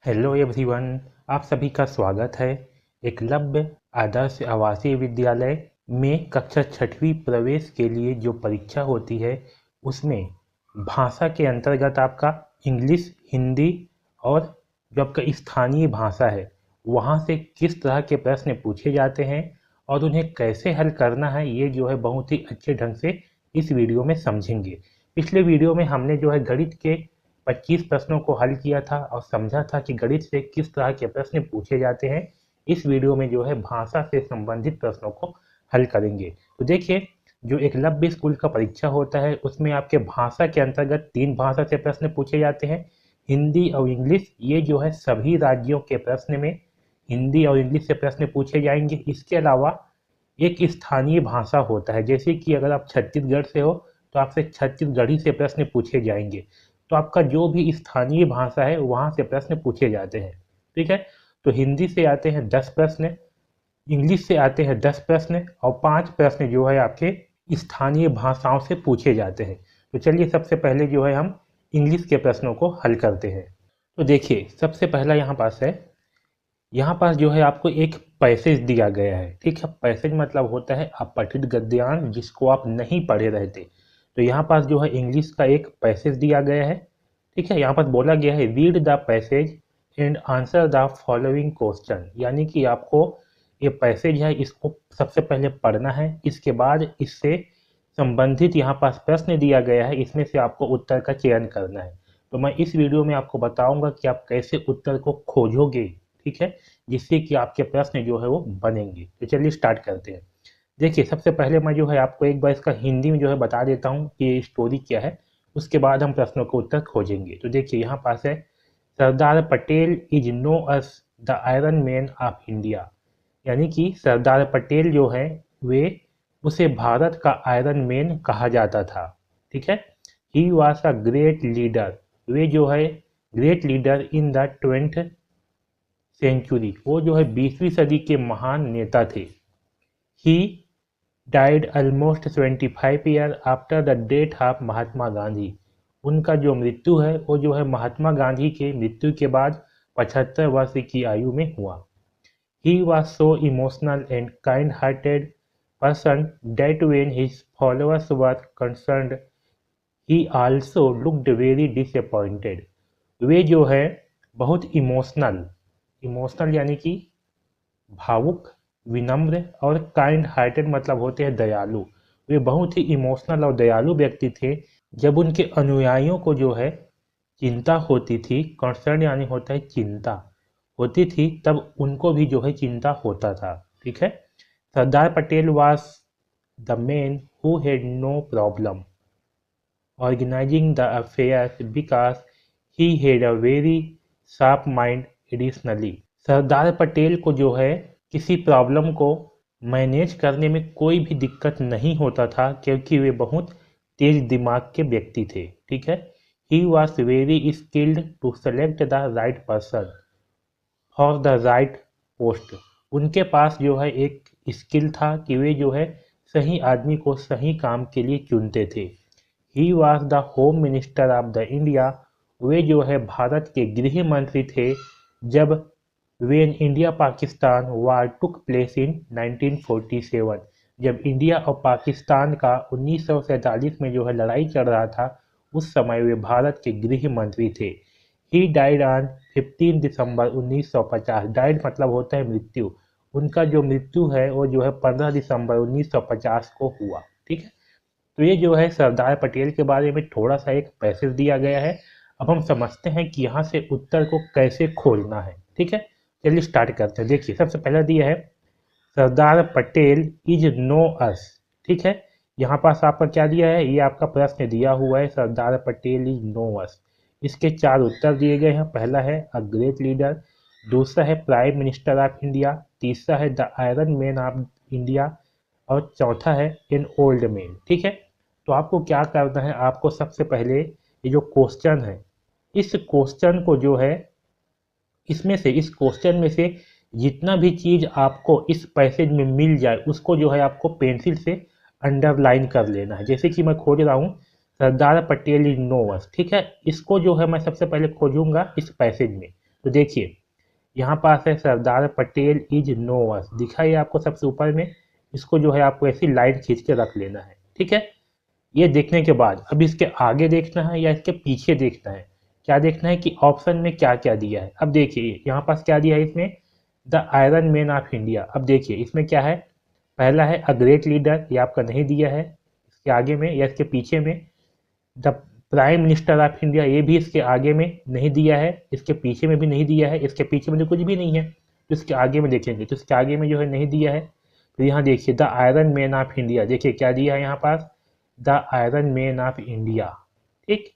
Hello everyone, आप सभी का स्वागत है। एकलव्य आदर्श आवासीय विद्यालय में कक्षा छठवीं प्रवेश के लिए जो परीक्षा होती है उसमें भाषा के अंतर्गत आपका इंग्लिश, हिंदी और जो आपका स्थानीय भाषा है वहाँ से किस तरह के प्रश्न पूछे जाते हैं और उन्हें कैसे हल करना है, ये जो है बहुत ही अच्छे ढंग से इस वीडियो में समझेंगे। पिछले वीडियो में हमने जो है गणित के 25 प्रश्नों को हल किया था और समझा था कि गणित से किस तरह के प्रश्न पूछे जाते हैं। इस वीडियो में जो है भाषा से संबंधित प्रश्नों को हल करेंगे। तो देखिए, जो एकलव्य स्कूल का परीक्षा होता है उसमें आपके भाषा के अंतर्गत 3 भाषा से प्रश्न पूछे जाते हैं, हिंदी और इंग्लिश। ये जो है सभी राज्यों के प्रश्न में हिंदी और इंग्लिश से प्रश्न पूछे जाएंगे। इसके अलावा एक स्थानीय भाषा होता है, जैसे कि अगर आप छत्तीसगढ़ से हो तो आपसे छत्तीसगढ़ी से प्रश्न पूछे जाएंगे। तो आपका जो भी स्थानीय भाषा है वहाँ से प्रश्न पूछे जाते हैं। ठीक है, तो हिंदी से आते हैं 10 प्रश्न, इंग्लिश से आते हैं 10 प्रश्न और 5 प्रश्न जो है आपके स्थानीय भाषाओं से पूछे जाते हैं। तो चलिए सबसे पहले जो है हम इंग्लिश के प्रश्नों को हल करते हैं। तो देखिए, सबसे पहला यहाँ पास है, यहाँ पास जो है आपको एक पैसेज दिया गया है। ठीक है, पैसेज मतलब होता है अपठित गद्यांश जिसको आप नहीं पढ़े रहते। तो यहाँ पास जो है इंग्लिश का एक पैसेज दिया गया है। ठीक है, यहाँ पर बोला गया है read the passage and answer the following question, यानी कि आपको ये पैसेज है इसको सबसे पहले पढ़ना है, इसके बाद इससे संबंधित यहाँ पास प्रश्न दिया गया है, इसमें से आपको उत्तर का चयन करना है। तो मैं इस वीडियो में आपको बताऊंगा कि आप कैसे उत्तर को खोजोगे। ठीक है, जिससे कि आपके प्रश्न जो है वो बनेंगे। तो चलिए स्टार्ट करते हैं। देखिए, सबसे पहले मैं जो है आपको एक बार इसका हिंदी में जो है बता देता हूँ कि ये स्टोरी क्या है, उसके बाद हम प्रश्नों को उत्तर खोजेंगे। तो देखिए यहाँ पास है, Sardar Patel is known as the iron man of India, यानी कि सरदार पटेल जो है वे उसे भारत का आयरन मैन कहा जाता था। ठीक है, he was a great leader, वे जो है great leader in the 20th century, वो जो है 20वीं सदी के महान नेता थे। He died almost 25 year after the death of Mahatma Gandhi, उनका जो मृत्यु है वो जो है महात्मा गांधी के मृत्यु के बाद 75 वर्ष की आयु में हुआ। He was so emotional and kind hearted person that when his followers were concerned he also looked very disappointed, वे जो है बहुत इमोशनल, इमोशनल यानी कि भावुक, विनम्र और काइंड हार्टेड मतलब होते हैं दयालु। वे बहुत ही इमोशनल और दयालु व्यक्ति थे। जब उनके अनुयायियों को जो है चिंता होती थी, कंसर्न यानी होता है चिंता होती थी, तब उनको भी जो है चिंता होता था। ठीक है, Sardar Patel was the man who had no problem organizing the affairs because he had a very sharp mind additionally, Sardar Patel को जो है किसी प्रॉब्लम को मैनेज करने में कोई भी दिक्कत नहीं होता था क्योंकि वे बहुत तेज दिमाग के व्यक्ति थे। ठीक है, he was very skilled to select the right person for the right post, उनके पास जो है एक स्किल था कि वे जो है सही आदमी को सही काम के लिए चुनते थे। He was the home minister of the India, वे जो है भारत के गृह मंत्री थे जब when India Pakistan war took place in 1947, जब इंडिया और पाकिस्तान का 1947 में जो है लड़ाई चल रहा था, उस समय वे भारत के गृह मंत्री थे। He died on 15 December 1950, died मतलब होता है मृत्यु, उनका जो मृत्यु है वो जो है 15 दिसंबर 1950 को हुआ। ठीक है, तो ये जो है सरदार पटेल के बारे में थोड़ा सा एक पैसेज दिया गया है। अब हम समझते हैं कि यहाँ से उत्तर को कैसे खोजना है। ठीक है, चलिए स्टार्ट करते हैं। देखिए, सबसे पहला दिया है सरदार पटेल इज नो अस। ठीक है, यहाँ पास आपका क्या दिया है, ये आपका प्रश्न दिया हुआ है सरदार पटेल इज नो अस। इसके 4 उत्तर दिए गए हैं। पहला है अ ग्रेट लीडर, दूसरा है प्राइम मिनिस्टर ऑफ इंडिया, तीसरा है the iron man of India और चौथा है एन ओल्ड मैन। ठीक है, तो आपको क्या करना है, आपको सबसे पहले ये जो क्वेश्चन है, इस क्वेश्चन को जो है इसमें से, इस क्वेश्चन में से जितना भी चीज आपको इस पैसेज में मिल जाए उसको जो है आपको पेंसिल से अंडरलाइन कर लेना है। जैसे कि मैं खोज रहा हूँ सरदार पटेल इज नो अस। ठीक है, इसको जो है मैं सबसे पहले खोजूंगा इस पैसेज में। तो देखिए यहाँ पास है सरदार पटेल इज नोअस, दिखा ये आपको सबसे ऊपर में, इसको जो है आपको ऐसी लाइन खींच के रख लेना है, ठीक है। ये देखने के बाद अब इसके आगे देखना है या इसके पीछे देखना है, क्या देखना है कि ऑप्शन में क्या क्या दिया है। अब देखिए यहाँ पास क्या दिया है इसमें, the iron man of India. अब देखिए इसमें क्या है, पहला है अ ग्रेट लीडर, ये आपका नहीं दिया है, इसके आगे में या इसके पीछे में the prime minister of India, ये भी इसके आगे में नहीं दिया है, इसके पीछे में भी नहीं दिया है, इसके पीछे में तो कुछ भी नहीं है, तो इसके आगे में देखेंगे तो इसके आगे में जो है नहीं दिया है। तो यहाँ देखिए the iron man of India, देखिए क्या दिया है यहाँ पास, the iron man of India, ठीक।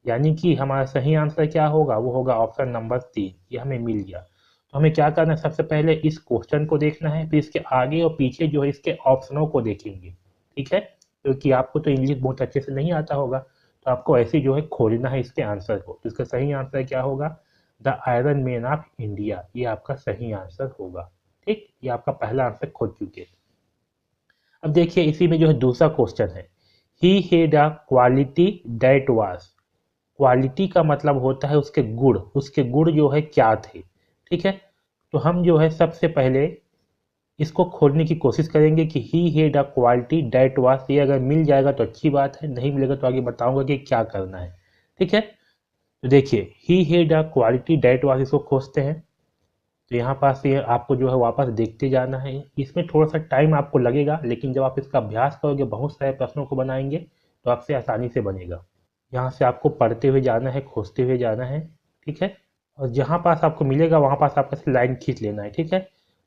यानी कि हमारा सही आंसर क्या होगा, वो होगा ऑप्शन नंबर 3, ये हमें मिल गया। तो हमें क्या करना है, सबसे पहले इस क्वेश्चन को देखना है, फिर इसके आगे और पीछे जो है इसके ऑप्शनों को देखेंगे, ठीक है, क्योंकि आपको तो इंग्लिश बहुत अच्छे से नहीं आता होगा, तो आपको ऐसे जो है खोजना है इसके आंसर को। तो इसका सही आंसर क्या होगा, the iron man of India, ये आपका सही आंसर होगा, ठीक। ये आपका पहला आंसर खोज चुके। अब देखिए इसी में जो है दूसरा क्वेश्चन है, he had a quality that was, quality का मतलब होता है उसके गुण, उसके गुण जो है क्या थे, ठीक है। तो हम जो है सबसे पहले इसको खोजने की कोशिश करेंगे कि he had a quality that was, ये अगर मिल जाएगा तो अच्छी बात है, नहीं मिलेगा तो आगे बताऊंगा कि क्या करना है, ठीक है। तो देखिए he had a quality that was, इसको खोजते हैं। तो यहाँ पास ये आपको जो है वापस देखते जाना है, इसमें थोड़ा सा टाइम आपको लगेगा, लेकिन जब आप इसका अभ्यास करोगे, बहुत सारे प्रश्नों को बनाएंगे, तो आपसे आसानी से बनेगा। यहाँ से आपको पढ़ते हुए जाना है, खोजते हुए जाना है, ठीक है। और जहाँ पास आपको मिलेगा वहाँ पास आपको ऐसे लाइन खींच लेना है, ठीक है।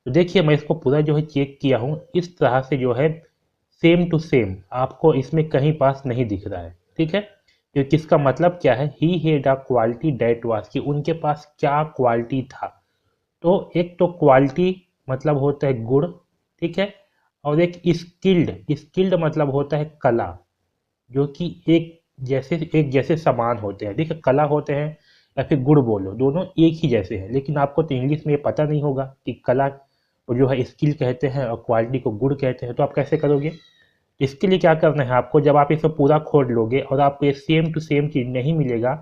तो देखिए मैं इसको पूरा जो है चेक किया हूँ, इस तरह से जो है सेम टू सेम आपको इसमें कहीं पास नहीं दिख रहा है, ठीक है। क्योंकि इसका मतलब क्या है, he had a quality that was, कि उनके पास क्या क्वालिटी था। तो एक तो क्वालिटी मतलब होता है गुण, ठीक है, और एक स्किल्ड, स्किल्ड मतलब होता है कला, जो कि एक जैसे समान होते हैं, ठीक है। कला होते हैं या फिर गुण बोलो, दोनों एक ही जैसे हैं, लेकिन आपको तो इंग्लिश में ये पता नहीं होगा कि कला को जो है स्किल कहते हैं और क्वालिटी को गुण कहते हैं, तो आप कैसे करोगे। इसके लिए क्या करना है आपको, जब आप इसे पूरा खोज लोगे और आपको ये सेम टू सेम चीज़ नहीं मिलेगा,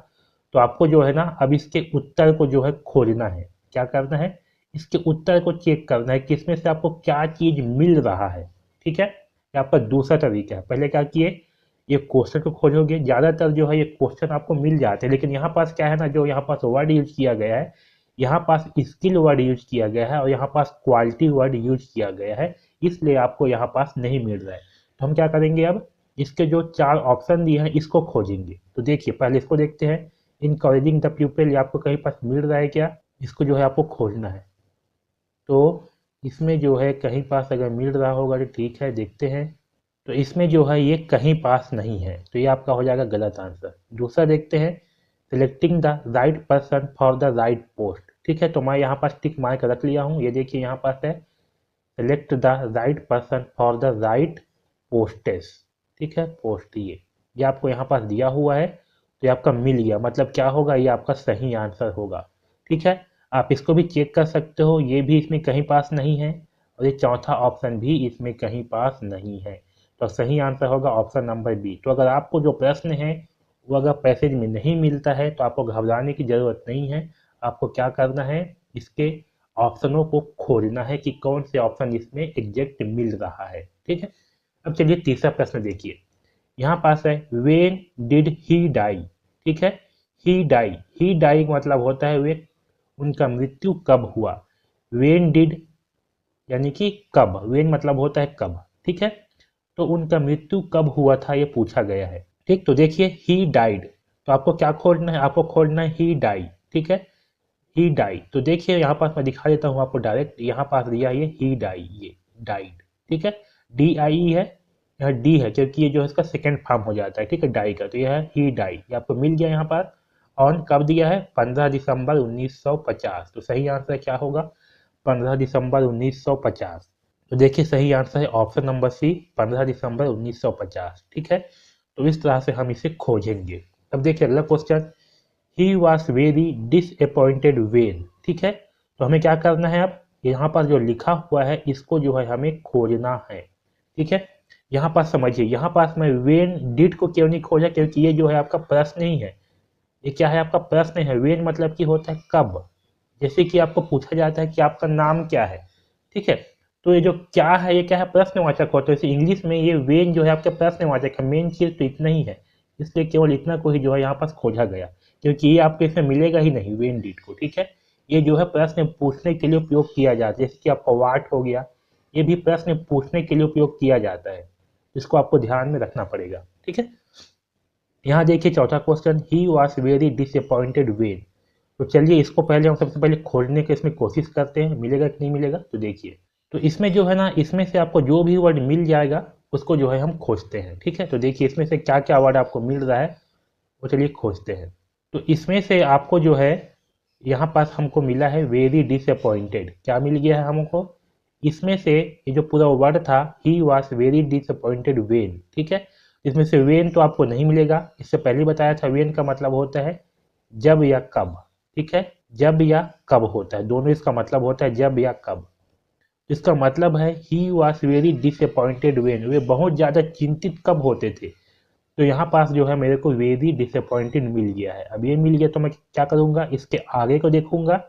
तो आपको जो है ना अब इसके उत्तर को जो है खोजना है। क्या करना है, इसके उत्तर को चेक करना है कि इसमें से आपको क्या चीज़ मिल रहा है, ठीक है। ये आपका दूसरा तरीका है। पहले क्या किए, ये क्वेश्चन को खोजोगे, ज़्यादातर जो है ये क्वेश्चन आपको मिल जाते हैं, लेकिन यहाँ पास क्या है ना, जो यहाँ पास वर्ड यूज किया गया है, यहाँ पास स्किल वर्ड यूज किया गया है और यहाँ पास क्वालिटी वर्ड यूज किया गया है, इसलिए आपको यहाँ पास नहीं मिल रहा है। तो हम क्या करेंगे, अब इसके जो 4 ऑप्शन दिए हैं इसको खोजेंगे। तो देखिए पहले इसको देखते हैं, इनकरेजिंग द पीपल, ये आपको कहीं पास मिल रहा है क्या, इसको जो है आपको खोजना है। तो इसमें जो है कहीं पास अगर मिल रहा होगा तो ठीक है, देखते हैं। तो इसमें जो है ये कहीं पास नहीं है, तो ये आपका हो जाएगा गलत आंसर। दूसरा देखते हैं, selecting the right person for the right post, ठीक है। तो मैं यहाँ पास टिक मार्क रख लिया हूँ, ये देखिए यहाँ पास है select the right person for the right posts, ठीक है, पोस्ट, ये आपको यहाँ पास दिया हुआ है, तो ये आपका मिल गया, मतलब क्या होगा, ये आपका सही आंसर होगा, ठीक है। आप इसको भी चेक कर सकते हो, ये भी इसमें कहीं पास नहीं है, और ये चौथा ऑप्शन भी इसमें कहीं पास नहीं है, तो सही आंसर होगा ऑप्शन नंबर बी। तो अगर आपको जो प्रश्न है वो अगर पैसेज में नहीं मिलता है तो आपको घबराने की ज़रूरत नहीं है, आपको क्या करना है, इसके ऑप्शनों को खोजना है कि कौन से ऑप्शन इसमें एग्जैक्ट मिल रहा है, ठीक है। अब चलिए तीसरा प्रश्न देखिए, यहाँ पास है वेन डिड ही डाई, ठीक है। ही डाई मतलब होता है वे, उनका मृत्यु कब हुआ। वेन डिड यानी कि कब, वेन मतलब होता है कब, ठीक है। तो उनका मृत्यु कब हुआ था ये पूछा गया है, ठीक। तो देखिए ही डाइड, तो आपको क्या खोजना है, आपको खोजना है ही डाई, ठीक है, ही डाई। तो देखिए यहाँ पास मैं दिखा देता हूँ आपको डायरेक्ट, यहाँ पास दिया ये ही डाई, ये डाइड, ठीक है, डी आई है, यहाँ डी है क्योंकि ये जो है इसका सेकेंड फॉर्म हो जाता है, ठीक है, डाई का, तो यह है ही डाई, ये आपको मिल गया यहाँ पास। ऑन कब दिया है, 15 दिसंबर 1950, तो सही आंसर क्या होगा, 15 दिसंबर 1950। तो देखिए सही आंसर है ऑप्शन नंबर सी, 15 दिसंबर 1950, ठीक है। तो इस तरह से हम इसे खोजेंगे। अब देखिए अगला question, he was very disappointed when, ठीक है। तो हमें क्या करना है, अब यहाँ पर जो लिखा हुआ है इसको जो है हमें खोजना है, ठीक है। यहाँ पास समझिए, यहाँ पास मैं वेन डिड को क्यों नहीं खोजा, क्योंकि ये जो है आपका प्रश्न ही है, ये क्या है आपका प्रश्न है, वेन मतलब कि होता है कब, जैसे कि आपको पूछा जाता है कि आपका नाम क्या है, ठीक है, तो ये जो क्या है, ये क्या है, प्रश्नवाचक होता है। जैसे इंग्लिश में ये वेन जो है आपके प्रश्नवाचक है, मेन चीज़ तो इतना ही है, इसलिए केवल इतना को ही जो है यहाँ पास खोजा गया, क्योंकि ये आपको इसमें मिलेगा ही नहीं वेन डीड को, ठीक है। ये जो है प्रश्न पूछने के लिए उपयोग किया जाता है, जैसे कि आपका वाट हो गया, ये भी प्रश्न पूछने के लिए उपयोग किया जाता है, इसको आपको ध्यान में रखना पड़ेगा, ठीक है। यहाँ देखिए चौथा question, he was very disappointed when. तो चलिए इसको पहले हम सबसे पहले खोजने की इसमें कोशिश करते हैं, मिलेगा कि नहीं मिलेगा। तो देखिए, तो इसमें जो है ना, इसमें से आपको जो भी वर्ड मिल जाएगा उसको जो है हम खोजते हैं, ठीक है। तो देखिए इसमें से क्या क्या वर्ड आपको मिल रहा है वो चलिए खोजते हैं। तो इसमें से आपको जो है यहाँ पास हमको मिला है वेरी डिसअपॉइंटेड, क्या मिल गया है हमको, इसमें से ये जो पूरा वर्ड था ही वॉज वेरी डिसअपॉइंटेड वेन, ठीक है। इसमें से वेन तो आपको नहीं मिलेगा, इससे पहले बताया था वेन का मतलब होता है जब या कब, ठीक है, जब या कब होता है, दोनों इसका मतलब होता है जब या कब। इसका मतलब है he was very disappointed when, वे बहुत ज़्यादा चिंतित कब होते थे। तो यहाँ पास जो है मेरे को वेरी डिसअपॉइंटेड मिल गया है। अब ये मिल गया तो मैं क्या करूँगा, इसके आगे को देखूंगा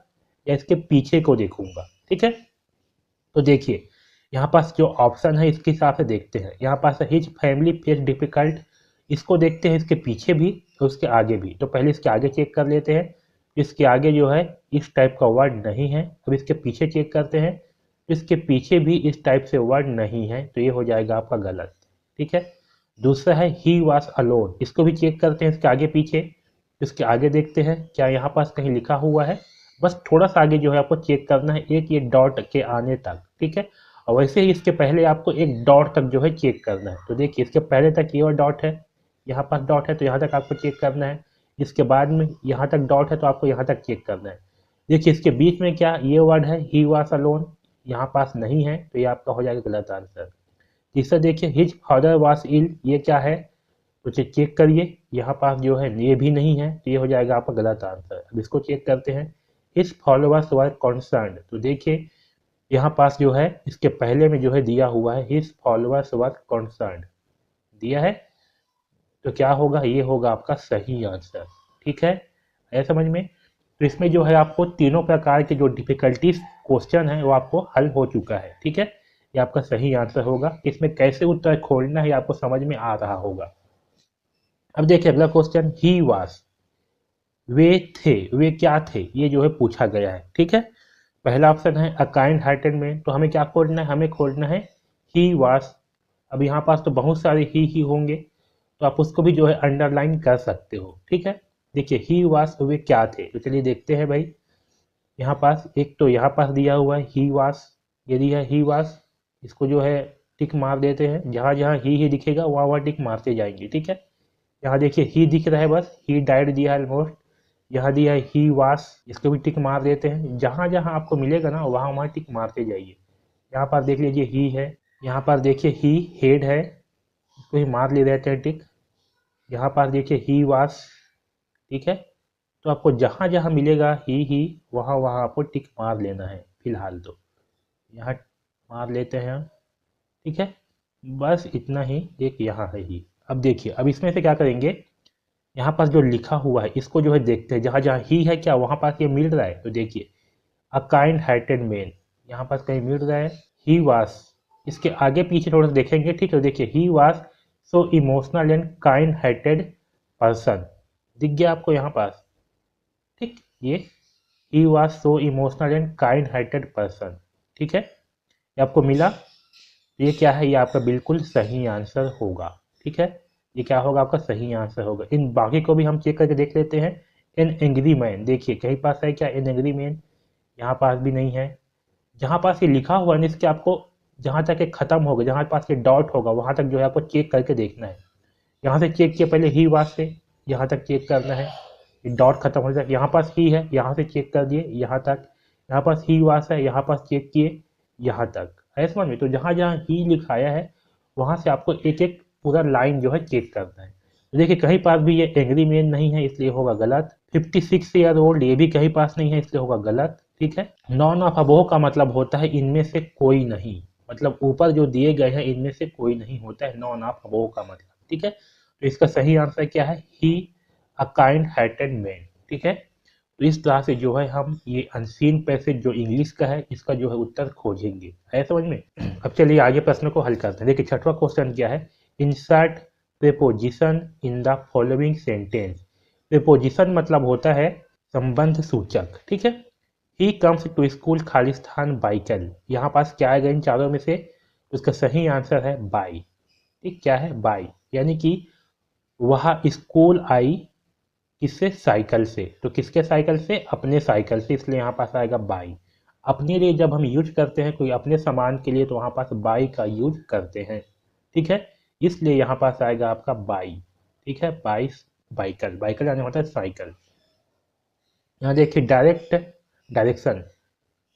या इसके पीछे को देखूंगा, ठीक है। तो देखिए यहाँ पास जो ऑप्शन है इसके हिसाब से देखते हैं। यहाँ पास है हिज फैमिली फेस डिफिकल्ट, इसको देखते हैं इसके पीछे भी और उसके आगे भी। तो पहले इसके आगे चेक कर लेते हैं, इसके आगे जो है इस टाइप का वर्ड नहीं है। अब इसके पीछे चेक करते हैं, इसके पीछे भी इस टाइप से वर्ड नहीं है, तो ये हो जाएगा आपका गलत, ठीक है। दूसरा है ही वॉज अलोन, इसको भी चेक करते हैं इसके आगे पीछे। इसके आगे देखते हैं क्या यहाँ पास कहीं लिखा हुआ है, बस थोड़ा सा आगे जो है आपको चेक करना है, एक ये डॉट के आने तक, ठीक है। और वैसे ही इसके पहले आपको एक डॉट तक जो है चेक करना है। तो देखिए इसके पहले तक ये और डॉट है, यहाँ पास डॉट है तो यहाँ तक आपको चेक करना है। इसके बाद में यहाँ तक डॉट है तो आपको यहाँ तक चेक करना है। देखिए इसके बीच में क्या ये वर्ड है ही वॉज अलोन, यहाँ पास नहीं है, तो ये आपका हो जाएगा गलत आंसर। तीसरा देखिए हिज फादर वॉज इल, ये क्या है, तो चेक करिए, यहाँ पास जो है ये भी नहीं है, तो ये हो जाएगा आपका गलत आंसर। अब इसको चेक करते हैं, हिज फॉलोअर्स वर कॉन्सर्न्ड, तो देखिए यहाँ पास जो है इसके पहले में जो है दिया हुआ है हिज फॉलोअर्स वर कॉन्सर्न्ड दिया है, तो क्या होगा, ये होगा आपका सही आंसर, ठीक है, है समझ में। तो इसमें जो है आपको तीनों प्रकार के जो डिफिकल्टीज क्वेश्चन है वो आपको हल हो चुका है, ठीक है। ये आपका सही आंसर होगा, इसमें कैसे उत्तर खोलना है आपको समझ में आ रहा होगा। अब देखिए अगला क्वेश्चन, ही वास, वे थे, वे क्या थे, ये जो है पूछा गया है, ठीक है। पहला ऑप्शन है अ काइंड हार्टेड मैन, तो हमें क्या खोजना है, हमें खोजना है ही वास। अब यहाँ पास तो बहुत सारे ही होंगे, तो आप उसको भी जो है अंडरलाइन कर सकते हो, ठीक है। देखिए ही वास, वे क्या थे, तो चलिए देखते हैं भाई। यहाँ पास एक तो यहाँ पास दिया हुआ है ही वास, ये दिया है ही वास, इसको जो है टिक मार देते हैं, जहाँ जहाँ ही दिखेगा वहाँ वहाँ टिक मारते जाएंगे, ठीक है। यहाँ देखिए ही दिख रहा है, बस ही डाइड दिया है ऑलमोस्ट, यहाँ दिया है ही वास, इसको भी टिक मार देते हैं, जहाँ जहाँ आपको मिलेगा ना वहाँ वहाँ टिक मारते जाइए। यहाँ पर देख लीजिए ही है, यहाँ पर देखिए ही हेड है, इसको ही मार ले देते हैं टिक। यहाँ पर देखिए ही वास, ठीक है। तो आपको जहाँ जहाँ मिलेगा ही वहाँ वहाँ आपको टिक मार लेना है, फिलहाल तो यहाँ मार लेते हैं हम, ठीक है। बस इतना ही, एक यहाँ है ही। अब देखिए अब इसमें से क्या करेंगे, यहाँ पास जो लिखा हुआ है इसको जो है देखते हैं, जहाँ जहाँ ही है क्या वहाँ पास ये मिल रहा है, तो देखिए अ काइंड हार्टेड मैन, यहाँ पास कहीं मिल रहा है, ही वास, इसके आगे पीछे थोड़ा सा देखेंगे, ठीक है। देखिए ही वास सो emotional and kind hearted person, दिख गया आपको यहाँ पास, ठीक, ये ही was so emotional and kind hearted person, ठीक है, ये आपको मिला। ये क्या है, ये आपका बिल्कुल सही आंसर होगा, ठीक है। ये क्या होगा, आपका सही आंसर होगा। इन बाकी को भी हम चेक करके देख लेते हैं। एन एंग्री मैन, देखिए कहीं पास है क्या एन एंग्री मैन, यहाँ पास भी नहीं है। जहाँ पास ये लिखा हुआ है ना, इसके आपको जहाँ तक ये खत्म होगा, जहाँ पास ये डॉट होगा वहाँ तक जो है आपको चेक करके देखना है। यहाँ से चेक किया पहले ही वास से, यहाँ तक चेक करना है, डॉट खत्म हो जाए, यहाँ पास ही है, यहाँ से चेक कर दिए यहाँ तक, यहाँ पास ही वास है, यहाँ पास चेक किए यहाँ तक, है समझ में। तो जहाँ जहाँ ही लिखाया है वहाँ से आपको एक एक पूरा लाइन जो है चेक करना है। तो देखिए कहीं पास भी ये एंग्री मैन नहीं है, इसलिए होगा गलत। 56 ईयर ओल्ड, ये भी कहीं पास नहीं है, इसलिए होगा गलत, ठीक है। नॉन ऑफ अबोव का मतलब होता है इनमें से कोई नहीं, मतलब ऊपर जो दिए गए हैं इनमें से कोई नहीं होता है नॉन ऑफ अबोव का मतलब, ठीक है। तो इसका सही आंसर क्या है, ही अ काइंड हार्टेड मैन, ठीक है। तो इस तरह से जो है हम ये अनसीन पैसेज जो इंग्लिश का है इसका जो है उत्तर खोजेंगे। है समझ में? अब चलिए आगे प्रश्न को हल करते हैं। देखिए छठवां क्वेश्चन क्या है, insert preposition in the following sentence. Preposition मतलब होता है संबंध सूचक, ठीक है। ही कम्स टू स्कूल खालिस्तान बाइकल, यहाँ पास क्या आएगा इन चारों में से? उसका सही आंसर है बाई। ठीक, क्या है? बाई, यानी कि वह स्कूल आई किससे? साइकिल से। तो किसके साइकिल से? अपने साइकिल से, इसलिए यहाँ पास आएगा बाई। अपने लिए जब हम यूज करते हैं कोई अपने सामान के लिए तो वहाँ पास बाई का यूज करते हैं, ठीक है। इसलिए यहाँ पास आएगा आपका बाई, ठीक है। बाई, बाइकल, बाइकल यानी होता है साइकिल। यहाँ देखिए direction,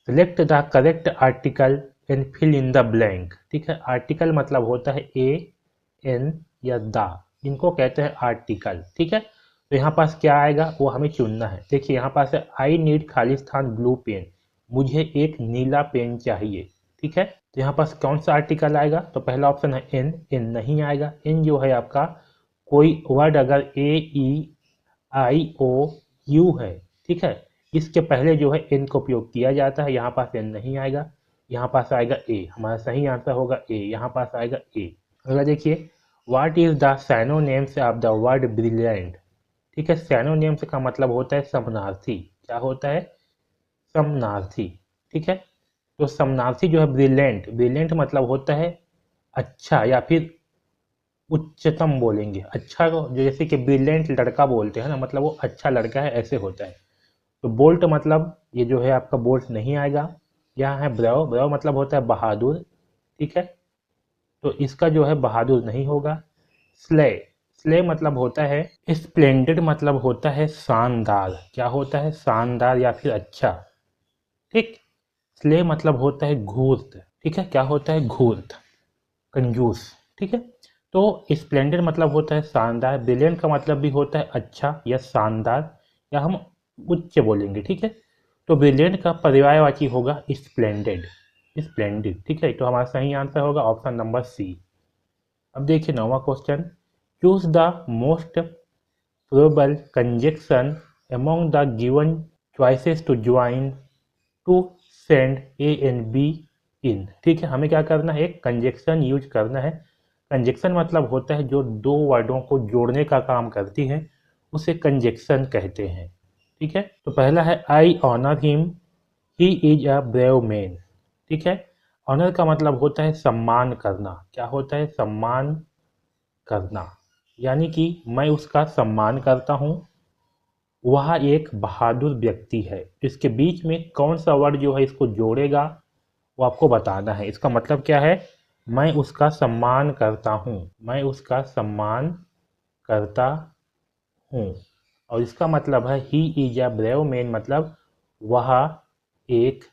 select the correct article and fill in the blank, ठीक है। आर्टिकल मतलब होता है ए एन या द, इनको कहते हैं आर्टिकल, ठीक है। तो यहाँ पास क्या आएगा वो हमें चुनना है। देखिए यहाँ पास है आई नीड खालिस्तान ब्लू पेन, मुझे एक नीला पेन चाहिए, ठीक है। तो यहाँ पास कौन सा आर्टिकल आएगा? तो पहला ऑप्शन है एन, एन नहीं आएगा। एन जो है आपका कोई वर्ड अगर ए ई आई ओ यू है, ठीक है, इसके पहले जो है एन का उपयोग किया जाता है। यहाँ पास एन नहीं आएगा, यहाँ पास आएगा ए। हमारा सही आंसर होगा ए, यहाँ पास आएगा ए। अगला देखिए, what is the synonyms of the word brilliant, ठीक है। सैनोनिम्स का मतलब होता है समानार्थी। क्या होता है? समानार्थी, ठीक है। तो समानार्थी जो है ब्रिलियंट, ब्रिलियंट मतलब होता है अच्छा या फिर उच्चतम बोलेंगे। अच्छा को जो जैसे कि ब्रिलियंट लड़का बोलते हैं ना, मतलब वो अच्छा लड़का है, ऐसे होता है। तो बोल्ट मतलब ये जो है आपका बोल्ट नहीं आएगा। यहाँ है ब्रेव, ब्रेव मतलब होता है बहादुर, ठीक है। तो इसका जो है बहादुर नहीं होगा। स्ले, स्ले मतलब होता है स्प्लेंडेड, मतलब होता है शानदार। क्या होता है? शानदार या फिर अच्छा, ठीक। स्ले मतलब होता है घूर्त, ठीक है। क्या होता है? घूर्त, कंजूस, ठीक है। तो स्प्लेंडेड मतलब होता है शानदार, ब्रिलियंट का मतलब भी होता है अच्छा या शानदार, या हम उच्च बोलेंगे, ठीक है। तो ब्रिलियंट का पर्यायवाची होगा स्प्लेंडेड, स्प्लेंडेड, ठीक है। तो हमारा सही आंसर होगा ऑप्शन नंबर सी। अब देखिए नौवां question, choose the most probable conjunction among the given choices to join to send A and B in, ठीक है। हमें क्या करना है? एक कंजक्शन यूज करना है। कंजक्शन मतलब होता है जो दो वर्डों को जोड़ने का काम करती है, उसे कंजक्शन कहते हैं, ठीक है। तो पहला है I honour him, he is a brave man, ठीक है। ऑनर का मतलब होता है सम्मान करना। क्या होता है? सम्मान करना, यानी कि मैं उसका सम्मान करता हूँ, वह एक बहादुर व्यक्ति है। इसके बीच में कौन सा वर्ड जो है इसको जोड़ेगा वो आपको बताना है। इसका मतलब क्या है? मैं उसका सम्मान करता हूँ, मैं उसका सम्मान करता हूँ। और इसका मतलब है ही इज अ ब्रेव मैन, मतलब वह एक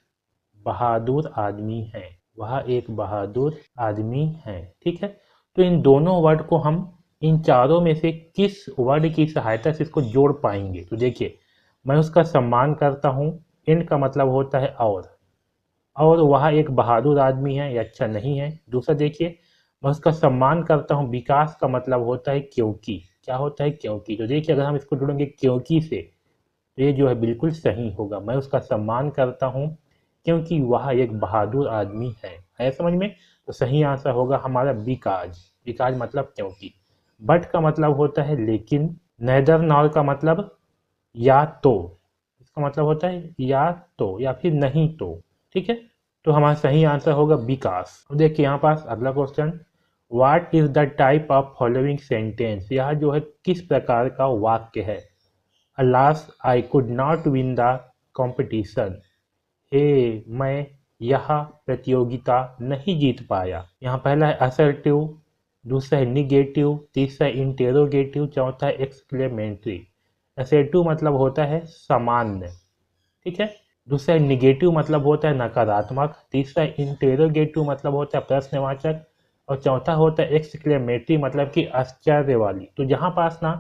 बहादुर आदमी है, वह एक बहादुर आदमी है, ठीक है। तो इन दोनों वर्ड को हम इन चारों में से किस वर्ड की सहायता से इसको जोड़ पाएंगे? तो देखिए, मैं उसका सम्मान करता हूँ, इनका मतलब होता है और वह एक बहादुर आदमी है या अच्छा नहीं है। दूसरा देखिए, मैं उसका सम्मान करता हूँ, विकास का मतलब होता है क्योंकि। क्या होता है? क्योंकि। तो देखिए अगर हम इसको जोड़ेंगे क्योंकि से तो ये जो है बिल्कुल सही होगा। मैं उसका सम्मान करता हूँ क्योंकि वह एक बहादुर आदमी है समझ में? तो सही आंसर होगा हमारा बिकाज। बिकाज मतलब क्योंकि। बट का मतलब होता है लेकिन। नेदर नॉर का मतलब या तो, इसका मतलब होता है या तो या फिर नहीं तो, ठीक है। तो हमारा सही आंसर होगा विकास। अब देखिए यहाँ पास अगला question, what is the type of following sentence, यह जो है किस प्रकार का वाक्य है? Alas I could not win the competition, हे मैं यह प्रतियोगिता नहीं जीत पाया। यहाँ पहला है असर्टिव, दूसरा है निगेटिव, तीसरा है इंटेरोगेटिव, चौथा है एक्सक्लेमेटरी। असर्टिव मतलब होता है सामान्य, ठीक है। दूसरा है निगेटिव मतलब होता है नकारात्मक, तीसरा इंटेरोगेटिव मतलब होता है प्रश्नवाचक, और चौथा होता है एक्सक्लेमेटरी मतलब कि आश्चर्य वाली। तो जहाँ पास ना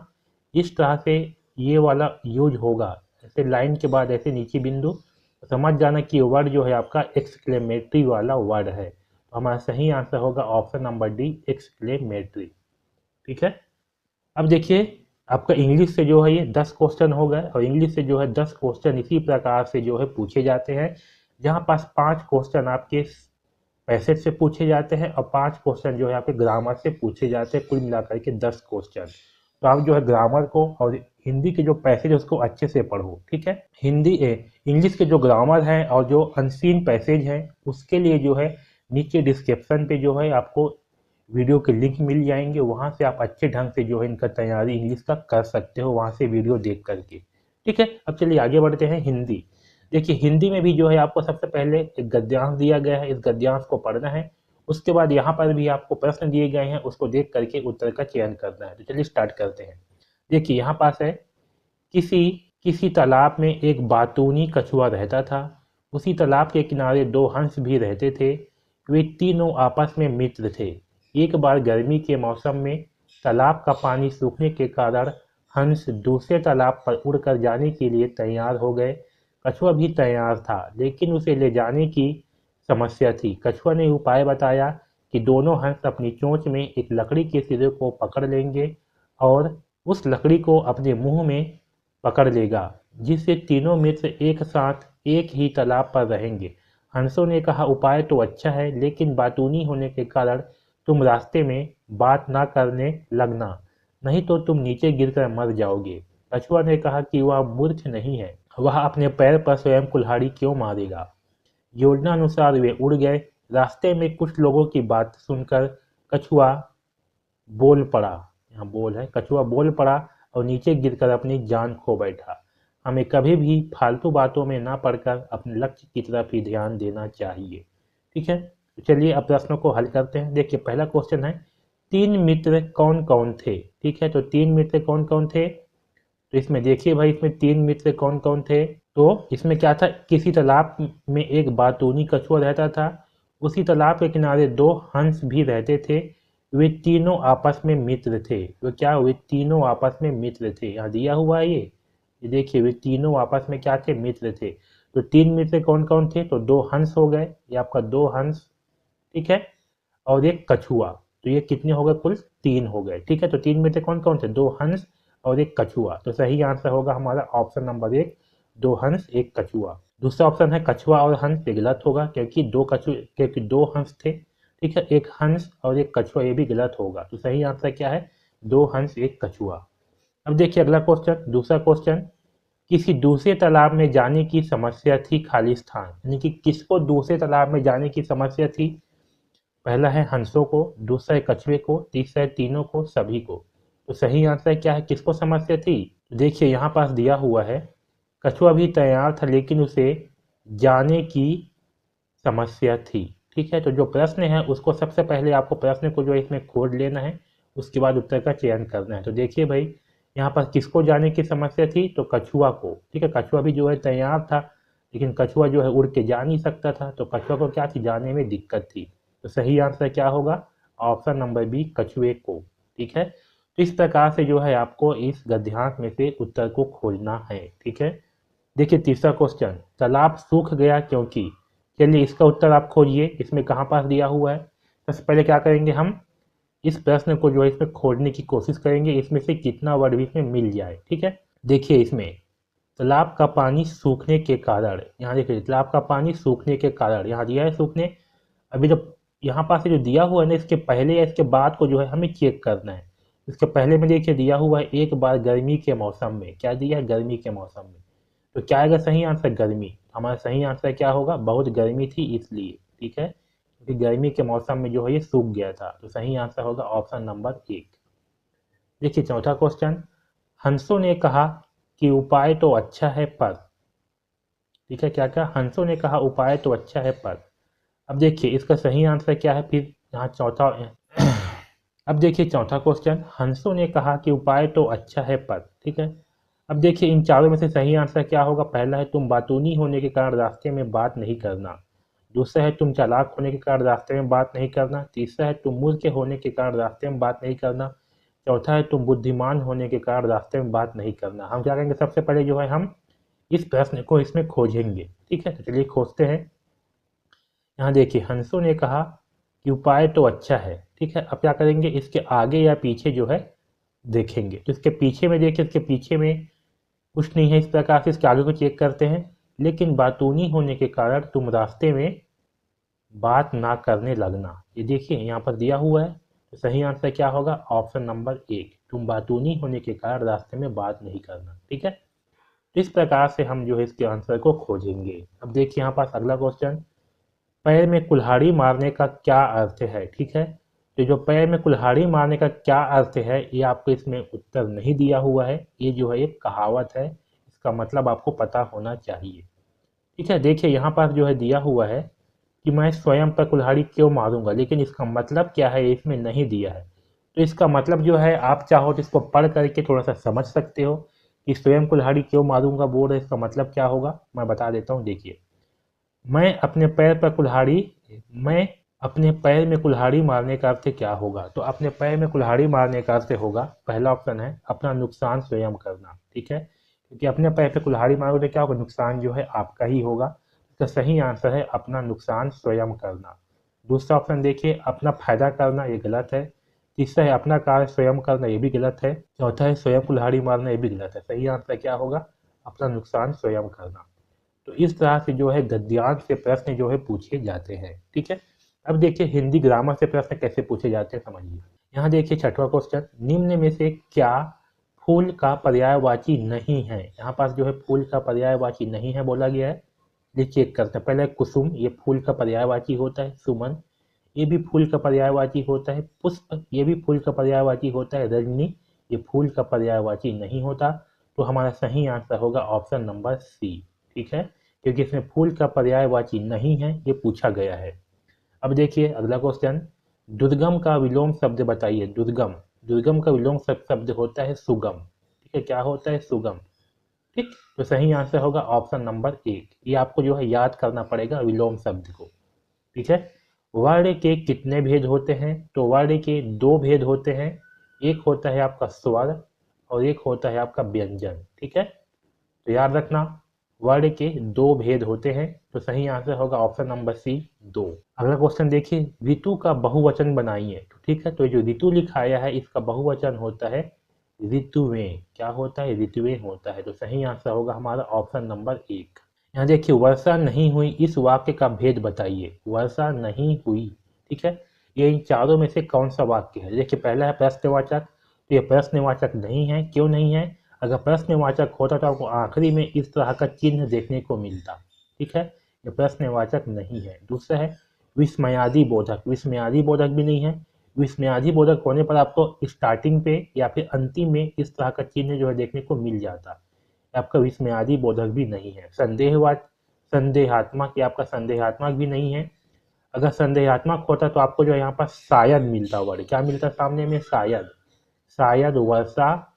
इस तरह से ये वाला यूज होगा, ऐसे लाइन के बाद ऐसे नीचे बिंदु, तो समझ जाना कि वर्ड जो है आपका एक्सक्लेमेटरी वाला वर्ड है। तो हमारा सही आंसर होगा ऑप्शन नंबर डी, एक्सक्लेमेटरी, ठीक है। अब देखिए आपका इंग्लिश से जो है ये 10 क्वेश्चन हो गए, और इंग्लिश से जो है 10 क्वेश्चन इसी प्रकार से जो है पूछे जाते हैं, जहाँ पास 5 क्वेश्चन आपके पैसेज से पूछे जाते हैं और 5 क्वेश्चन जो है आपके ग्रामर से पूछे जाते हैं, कुल मिलाकर के 10 क्वेश्चन। तो आप जो है ग्रामर को और हिंदी के जो पैसेज है उसको अच्छे से पढ़ो, ठीक है। इंग्लिश के जो ग्रामर है और जो अनसीन पैसेज है उसके लिए जो है नीचे डिस्क्रिप्शन पे जो है आपको वीडियो के लिंक मिल जाएंगे, वहाँ से आप अच्छे ढंग से जो है इनका तैयारी इंग्लिश का कर सकते हो, वहाँ से वीडियो देख करके, ठीक है। अब चलिए आगे बढ़ते हैं हिंदी। देखिए हिंदी में भी जो है आपको सबसे पहले एक गद्यांश दिया गया है, इस गद्यांश को पढ़ना है। उसके बाद यहाँ पर भी आपको प्रश्न दिए गए हैं, उसको देख करके उत्तर का चयन करना है। तो चलिए स्टार्ट करते हैं। देखिए यहाँ पास है, किसी किसी तालाब में एक बातूनी कछुआ रहता था। उसी तालाब के किनारे 2 हंस भी रहते थे। वे तीनों आपस में मित्र थे। एक बार गर्मी के मौसम में तालाब का पानी सूखने के कारण हंस दूसरे तालाब पर उड़कर जाने के लिए तैयार हो गए। कछुआ भी तैयार था, लेकिन उसे ले जाने की समस्या थी। कछुआ ने उपाय बताया कि दोनों हंस अपनी चोंच में एक लकड़ी के सिरे को पकड़ लेंगे और उस लकड़ी को अपने मुंह में पकड़ लेगा, जिससे तीनों मित्र एक साथ एक ही तालाब पर रहेंगे। हंसों ने कहा, उपाय तो अच्छा है, लेकिन बातूनी होने के कारण तुम रास्ते में बात ना करने लगना, नहीं तो तुम नीचे गिरकर मर जाओगे। कछुआ ने कहा कि वह मूर्ख नहीं है, वह अपने पैर पर स्वयं कुल्हाड़ी क्यों मारेगा। योजना अनुसार वे उड़ गए। रास्ते में कुछ लोगों की बात सुनकर कछुआ बोल पड़ा, यहाँ बोल है, कछुआ बोल पड़ा और नीचे गिरकर अपनी जान खो बैठा। हमें कभी भी फालतू बातों में ना पड़कर अपने लक्ष्य की तरफ ही ध्यान देना चाहिए, ठीक है। तो चलिए अब प्रश्नों को हल करते हैं। देखिए पहला क्वेश्चन है, 3 मित्र कौन कौन थे, ठीक है। तो 3 मित्र कौन कौन थे, तो इसमें देखिए भाई, इसमें 3 मित्र कौन कौन थे। तो इसमें क्या था, किसी तालाब में एक बातूनी कछुआ रहता था। उसी तालाब के किनारे 2 हंस भी रहते थे। वे तीनों आपस में मित्र थे। तो क्या, वे तीनों आपस में मित्र थे, यहाँ दिया हुआ है ये देखिए, वे तीनों आपस में क्या थे, मित्र थे। तो 3 मित्र कौन कौन थे, तो 2 हंस हो गए, ये आपका 2 हंस, ठीक है, और एक कछुआ। तो ये कितने हो गए, कुल 3 हो गए, ठीक है। तो 3 मित्र कौन कौन थे, 2 हंस और एक कछुआ। तो सही आंसर होगा हमारा ऑप्शन नंबर 1, 2 हंस 1 कछुआ। दूसरा ऑप्शन है कछुआ और हंस, ये गलत होगा, क्योंकि 2 हंस थे, ठीक है, एक हंस और एक कछुआ, ये भी गलत होगा। तो सही आंसर क्या है, 2 हंस 1 कछुआ। अब देखिए अगला क्वेश्चन, दूसरा क्वेश्चन, किसी दूसरे तालाब में जाने की समस्या थी खाली स्थान, यानी कि किसको दूसरे तालाब में जाने की समस्या थी। पहला है हंसों को, दूसरा है कछुए को, तीसरा है तीनों को, सभी को। तो सही आंसर क्या है, किसको समस्या थी। तो देखिए यहाँ पास दिया हुआ है, कछुआ भी तैयार था लेकिन उसे जाने की समस्या थी, ठीक है। तो जो प्रश्न है उसको सबसे पहले आपको प्रश्न को जो है इसमें खोज लेना है, उसके बाद उत्तर का चयन करना है। तो देखिए भाई, यहाँ पर किसको जाने की समस्या थी, तो कछुआ को, ठीक है। कछुआ भी जो है तैयार था, लेकिन कछुआ जो है उड़ के जा नहीं सकता था, तो कछुआ को क्या थी, जाने में दिक्कत थी। तो सही आंसर क्या होगा, ऑप्शन नंबर बी, कछुए को, ठीक है। तो इस प्रकार से जो है आपको इस गद्यांश में से उत्तर को खोजना है, ठीक है। देखिए तीसरा क्वेश्चन, तालाब सूख गया क्योंकि। चलिए इसका उत्तर आप खोजिए, इसमें कहाँ पास दिया हुआ है। सबसे पहले क्या करेंगे, हम इस प्रश्न को जो है इसमें खोजने की कोशिश करेंगे, इसमें से कितना वर्ड भी इसमें मिल जाए, ठीक है। देखिए इसमें तालाब का पानी सूखने के कारण, यहाँ देखिए तालाब का पानी सूखने के कारण, यहाँ दिया है सूखने। अभी जब यहाँ पास जो दिया हुआ है ना, इसके पहले या इसके बाद को जो है हमें चेक करना है। इसके पहले में देखिए दिया हुआ है, एक बार गर्मी के मौसम में, क्या दिया है, गर्मी के मौसम में। तो क्या आएगा सही आंसर, गर्मी। हमारा सही आंसर क्या होगा, बहुत गर्मी थी इसलिए, ठीक है, क्योंकि गर्मी के मौसम में जो है ये सूख गया था। तो सही आंसर होगा ऑप्शन नंबर 1। देखिए चौथा क्वेश्चन, हंसों ने कहा कि उपाय तो अच्छा है पर, ठीक है, क्या क्या, हंसों ने कहा उपाय तो अच्छा है पर। अब देखिए इसका सही आंसर क्या है, फिर यहाँ चौथा अब देखिए चौथा क्वेश्चन, हंसों ने कहा कि उपाय तो अच्छा है पर, ठीक है। अब देखिए इन चारों में से सही आंसर क्या होगा। पहला है, तुम बातूनी होने के कारण रास्ते में बात नहीं करना। दूसरा है, तुम चालाक होने के कारण रास्ते में बात नहीं करना। तीसरा है, तुम मूर्ख होने के कारण रास्ते में बात नहीं करना। चौथा है, तुम बुद्धिमान होने के कारण रास्ते में बात नहीं करना। हम क्या करेंगे, सबसे पहले जो है हम इस प्रश्न को इसमें खोजेंगे, ठीक है। तो चलिए खोजते हैं। यहाँ देखिए हंसों ने कहा कि उपाय तो अच्छा है, ठीक है। अब क्या करेंगे, इसके आगे या पीछे जो है देखेंगे। तो इसके पीछे में देखिए, इसके पीछे में कुछ नहीं है, इस प्रकार से इसके आगे को चेक करते हैं। लेकिन बातूनी होने के कारण तुम रास्ते में बात ना करने लगना, ये देखिए यहाँ पर दिया हुआ है। तो सही आंसर क्या होगा? ऑप्शन नंबर 1, तुम बातूनी होने के कारण रास्ते में बात नहीं करना। ठीक है, तो इस प्रकार से हम जो है इसके आंसर को खोजेंगे। अब देखिए यहाँ पास अगला क्वेश्चन, पैर में कुल्हाड़ी मारने का क्या अर्थ है? ठीक है, तो जो पैर में कुल्हाड़ी मारने का क्या अर्थ है, ये आपको इसमें उत्तर नहीं दिया हुआ है। ये जो है एक कहावत है, इसका मतलब आपको पता होना चाहिए। ठीक है, देखिए यहाँ पास जो है दिया हुआ है कि मैं स्वयं पर कुल्हाड़ी क्यों मारूंगा, लेकिन इसका मतलब क्या है ये इसमें नहीं दिया है। तो इसका मतलब जो है आप चाहो तो इसको पढ़ करके थोड़ा सा समझ सकते हो कि स्वयं कुल्हाड़ी क्यों मारूंगा बोल रहे, इसका मतलब क्या होगा मैं बता देता हूँ। देखिए, मैं अपने पैर पर कुल्हाड़ी मैं अपने पैर में कुल्हाड़ी मारने का अर्थ क्या होगा? तो अपने पैर में कुल्हाड़ी मारने का अर्थ होगा, पहला ऑप्शन है अपना नुकसान स्वयं करना। ठीक है, क्योंकि अपने पैर पे कुल्हाड़ी मारोगे तो क्या होगा? नुकसान जो है आपका ही होगा। तो सही आंसर है अपना नुकसान स्वयं करना। दूसरा ऑप्शन देखिए, अपना फायदा करना, ये गलत है। तीसरा है अपना कार्य स्वयं करना, ये भी गलत है। चौथा है स्वयं कुल्हाड़ी मारना, ये भी गलत है। सही आंसर क्या होगा? अपना नुकसान स्वयं करना। तो इस तरह से जो है गद्यांश से प्रश्न जो है पूछे जाते हैं। ठीक है, अब देखिए हिंदी ग्रामर से प्रश्न कैसे पूछे जाते हैं, समझिए। यहाँ देखिए छठवां क्वेश्चन, निम्न में से क्या फूल का पर्यायवाची नहीं है? यहाँ पास जो है फूल का पर्यायवाची नहीं है बोला गया है। देखिए चेक करते हैं। पहले कुसुम, ये फूल का पर्यायवाची होता है। सुमन, ये भी फूल का पर्यायवाची होता है। पुष्प, ये भी फूल का पर्यायवाची होता है। रजनी, ये फूल का पर्यायवाची नहीं होता। तो हमारा सही आंसर होगा ऑप्शन नंबर सी। ठीक है, क्योंकि इसमें फूल का पर्यायवाची नहीं है, ये पूछा गया है। अब देखिए अगला क्वेश्चन, दुर्गम का विलोम शब्द बताइए। दुर्गम, दुर्गम का विलोम शब्द होता है सुगम। ठीक है, क्या होता है? सुगम। ठीक, तो सही आंसर होगा ऑप्शन नंबर 1। ये आपको जो है याद करना पड़ेगा विलोम शब्द को। ठीक है, वर्ण के कितने भेद होते हैं? तो वर्ण के 2 भेद होते हैं। एक होता है आपका स्वर और एक होता है आपका व्यंजन। ठीक है, तो याद रखना वर्ण के 2 भेद होते हैं। तो सही आंसर होगा ऑप्शन नंबर सी, 2। अगला क्वेश्चन देखिए, ऋतु का बहुवचन बनाइए। तो ठीक है, तो ये जो ऋतु लिखाया है इसका बहुवचन होता है ऋतुएं। क्या होता है? ऋतुएं होता है। तो सही आंसर होगा हमारा ऑप्शन नंबर 1। यहाँ देखिए, वर्षा नहीं हुई, इस वाक्य का भेद बताइए। वर्षा नहीं हुई, ठीक है, ये इन चारों में से कौन सा वाक्य है? देखिए पहला है प्रश्नवाचक, तो ये प्रश्नवाचक नहीं है। क्यों नहीं है? अगर प्रश्नवाचक होता तो आपको आखिरी में इस तरह का चिन्ह देखने को मिलता। ठीक है, ये प्रश्नवाचक नहीं है। दूसरा है विस्मयादि बोधक, विस्मयादि बोधक भी नहीं है। विस्मयादि बोधक होने पर आपको स्टार्टिंग पे या फिर अंतिम में इस तरह का चिन्ह जो है देखने को मिल जाता। आपका विस्मयादि बोधक भी नहीं है। संदेहात्मक, या आपका संदेहात्मक भी नहीं है। अगर संदेहात्मक होता तो आपको जो यहाँ पर शायद मिलता वर्ड। क्या मिलता सामने में? शायद। शायद वर्षा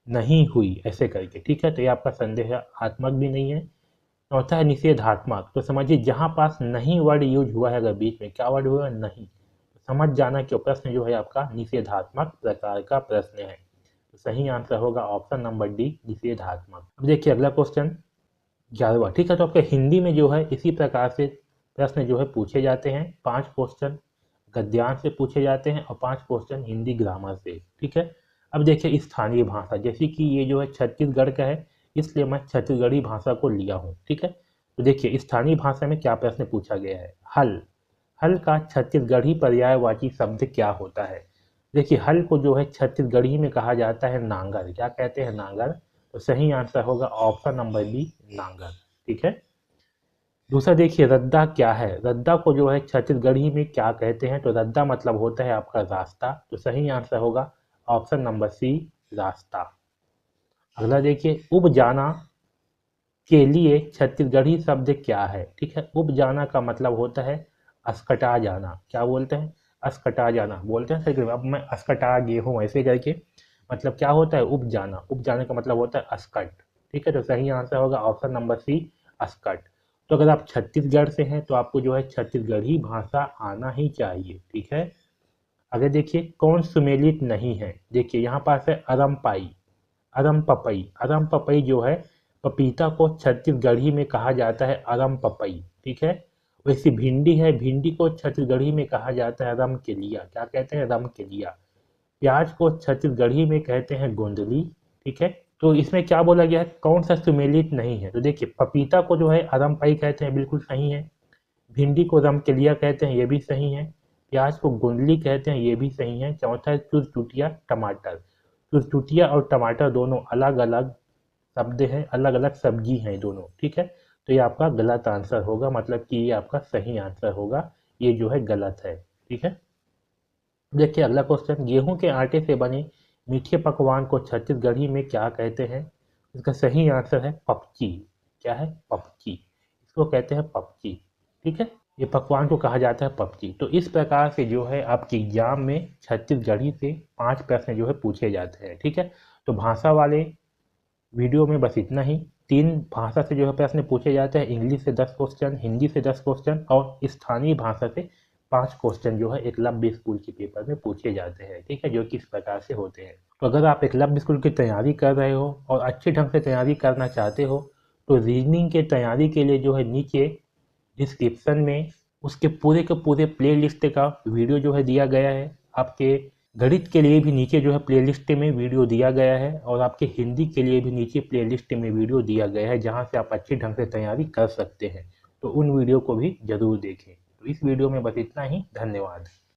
नहीं हुई ऐसे करके। ठीक है, तो ये आपका संदेहात्मक भी नहीं है। चौथा है निषेधात्मक, तो समझिए जहाँ पास नहीं वर्ड यूज हुआ है, अगर बीच में क्या वर्ड हुआ है? नहीं, तो समझ जाना कि प्रश्न जो है आपका निषेधात्मक प्रकार का प्रश्न है। तो सही आंसर होगा ऑप्शन नंबर डी, निषेधात्मक। अब देखिए अगला क्वेश्चन 11वां। ठीक है, तो आपके हिंदी में जो है इसी प्रकार से प्रश्न जो है पूछे जाते हैं। 5 क्वेश्चन गद्यांश से पूछे जाते हैं और 5 क्वेश्चन हिंदी ग्रामर से। ठीक है, अब देखिए स्थानीय भाषा, जैसे कि ये जो है छत्तीसगढ़ का है, इसलिए मैं छत्तीसगढ़ी भाषा को लिया हूँ। ठीक है, तो देखिए स्थानीय भाषा में क्या प्रश्न पूछा गया है। हल, हल का छत्तीसगढ़ी पर्यायवाची शब्द क्या होता है? देखिए हल को जो है छत्तीसगढ़ी में कहा जाता है नांगर। क्या कहते हैं? नांगर। तो सही आंसर होगा ऑप्शन नंबर बी, नांगर। ठीक है, दूसरा देखिए रद्दा क्या है? रद्दा को जो है छत्तीसगढ़ी में क्या कहते हैं? तो रद्दा मतलब होता है आपका रास्ता। तो सही आंसर होगा ऑप्शन नंबर सी, रास्ता। अगला देखिए, उब जाना के लिए छत्तीसगढ़ी शब्द क्या है? ठीक है, उब जाना का मतलब होता है अस्कटा जाना। क्या बोलते हैं? अस्कटा जाना बोलते हैं। सही, अब मैं अस्कटा गया हूँ ऐसे करके, मतलब क्या होता है? उब जाना। उब जाने का मतलब होता है अस्कट। ठीक है, तो सही आंसर होगा ऑप्शन नंबर सी, अस्कट। तो अगर आप छत्तीसगढ़ से हैं तो आपको जो है छत्तीसगढ़ी भाषा आना ही चाहिए। ठीक है, अगर देखिए कौन सुमेलित नहीं है? देखिए यहाँ पास है अरमपाई, अरमपपई। अरमपपई जो है पपीता को छत्तीसगढ़ी में कहा जाता है अरमपपई। ठीक है, वैसे भिंडी है, भिंडी को छत्तीसगढ़ी में कहा जाता है रमकेलिया। क्या कहते हैं? रमकेलिया। प्याज को छत्तीसगढ़ी में कहते हैं गोंदली। ठीक है, तो इसमें क्या बोला गया है, कौन सा सुमेलित नहीं है? तो देखिए, पपीता को जो है अरमपई कहते हैं, बिल्कुल सही है। भिंडी को रमकेलिया कहते हैं, ये भी सही है। प्याज को गोंदली कहते हैं, ये भी सही है। चौथा है चुरचुटिया टमाटर। चुरचुटिया और टमाटर दोनों अलग अलग शब्द हैं, अलग अलग सब्जी हैं दोनों। ठीक है, तो ये आपका गलत आंसर होगा, मतलब कि ये आपका सही आंसर होगा, ये जो है गलत है। ठीक है, देखिए अगला क्वेश्चन, गेहूं के आटे से बने मीठे पकवान को छत्तीसगढ़ी में क्या कहते हैं? इसका सही आंसर है पपची। क्या है? पपची। इसको कहते हैं पपची। ठीक है, ये पकवान को कहा जाता है पपची। तो इस प्रकार से जो है आपके एग्जाम में छत्तीसगढ़ी से 5 प्रश्न जो है पूछे जाते हैं। ठीक है, तो भाषा वाले वीडियो में बस इतना ही। 3 भाषा से जो है प्रश्न पूछे जाते हैं, इंग्लिश से 10 क्वेश्चन, हिंदी से 10 क्वेश्चन और स्थानीय भाषा से 5 क्वेश्चन जो है एकलव्य स्कूल के पेपर में पूछे जाते हैं। ठीक है, जो कि इस प्रकार से होते हैं। तो अगर आप एकलव्य स्कूल की तैयारी कर रहे हो और अच्छे ढंग से तैयारी करना चाहते हो, तो रीजनिंग के तैयारी के लिए जो है नीचे डिस्क्रिप्शन में उसके पूरे के पूरे प्लेलिस्ट का वीडियो जो है दिया गया है। आपके गणित के लिए भी नीचे जो है प्लेलिस्ट में वीडियो दिया गया है, और आपके हिंदी के लिए भी नीचे प्लेलिस्ट में वीडियो दिया गया है, जहां से आप अच्छे ढंग से तैयारी कर सकते हैं। तो उन वीडियो को भी जरूर देखें। तो इस वीडियो में बस इतना ही। धन्यवाद।